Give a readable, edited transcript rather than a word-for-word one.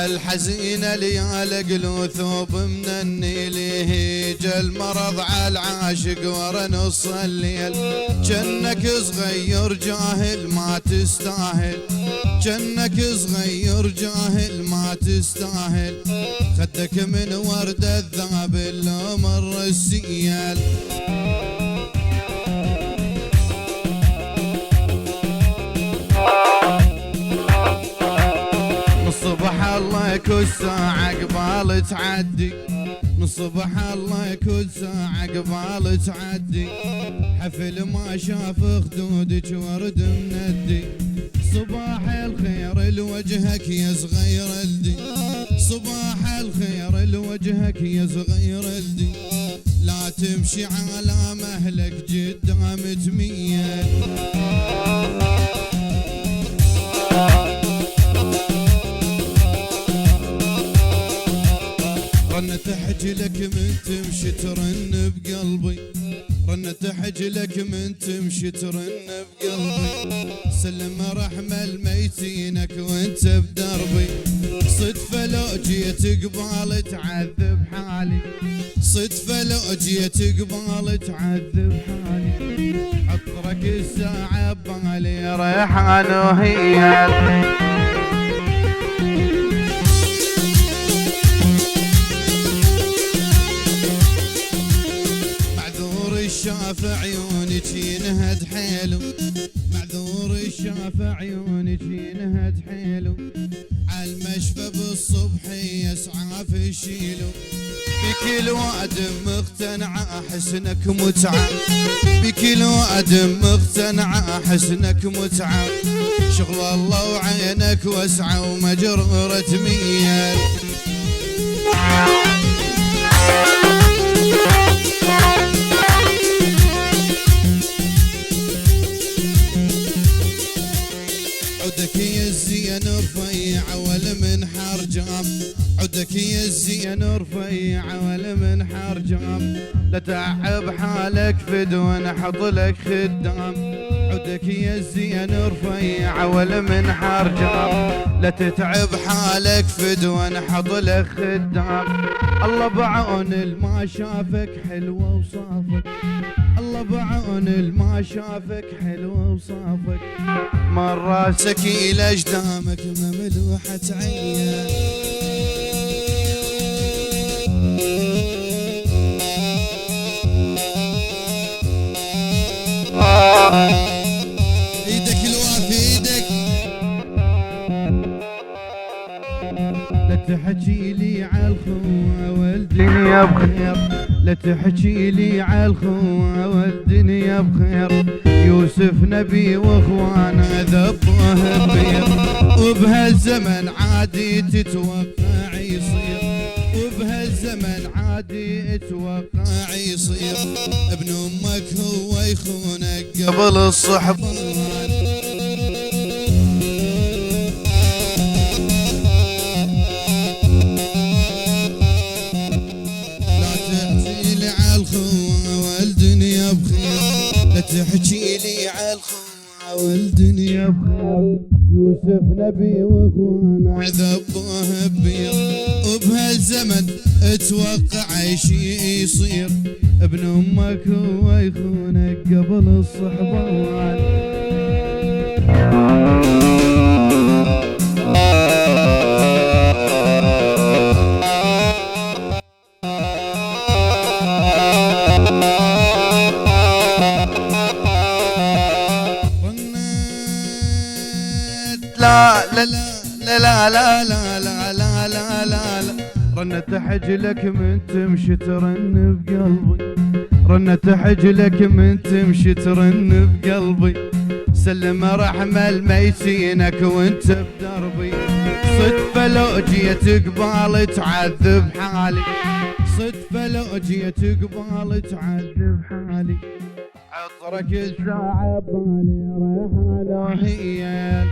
الحزينة ليالق له ثوب من النيل، يهيج المرض على العاشق ورا نص الليل. جنك صغير جاهل ما تستاهل، جنك صغير جاهل ما تستاهل، خدك من ورد الذهب لو مر السيال. صبح الله كل ساعة قبال تعدي، من صبح الله كل ساعة قبال تعدي، حفل ما شاف خدودك ورد مندي. صباح الخير لوجهك يا صغير الدي، صباح الخير لوجهك يا صغير الدي، لا تمشي على مهلك قدام تميل. رنت حجلك من تمشي ترن بقلبي، رنت حجلك من تمشي ترن بقلبي، سلم رحمة لميتينك وانت بدربي. صدفة لو جيت قبال تعذب حالي، صدفة لو جيت قبال تعذب حالي، عطرك الساعة ببالي ريحان وهيال. شاف عيونك ينهد حيله، معذور شاف عيونك ينهد حيله، عالمشفى بالصبح يسعى في شيله. بكل واد مقتنع حسنك متعة، بكل واد مقتنع حسنك متعة، شغل الله وعينك واسعة ومجرورة ميال. عودك يا الزين رفيع ولا من حرجام، عودك يا الزين رفيع ولا من حرجام، لا تعب حالك فدوى نحط لك خدام. عودك يا الزين رفيع ولا من حرجام، لا تتعب حالك فدوى نحط لك خدام. الله بعون الما شافك حلوة وصافك، الله بعون الما شافك حلوة وصافك، من راسك إلى أجدامك مملوحة عيال. ايدك الوافي ايدك، لا تحكي لي عالخوة والدنيا بخير، لا تحكي لي عالخوة والدنيا بخير، يوسف نبي واخوانه ذبوه بير، وبهالزمن عادي تتوقع يصير، وبهالزمن عادي اتوقع يصير، ابن امك هو يخونك قبل الصحبان. لا تحكي لي عالخوة والدنيا بخير، يوسف نبي واخوانه ذبوه بير، وبهالزمن اتوقع شي يصير، ابن امك هو يخونك قبل الصحبان. لا لا لا لا لا لا لا لا لا لا لا، رنت حجلك من تمشي ترن بقلبي، رنت حجلك من تمشي ترن بقلبي، سلم رحمة لميتينك وانت بدربي. صدفة لو جيت قبال تعذب حالي، صدفة لو جيت قبال تعذب حالي، عطرك الساعة ببالي ريحانة وهيال.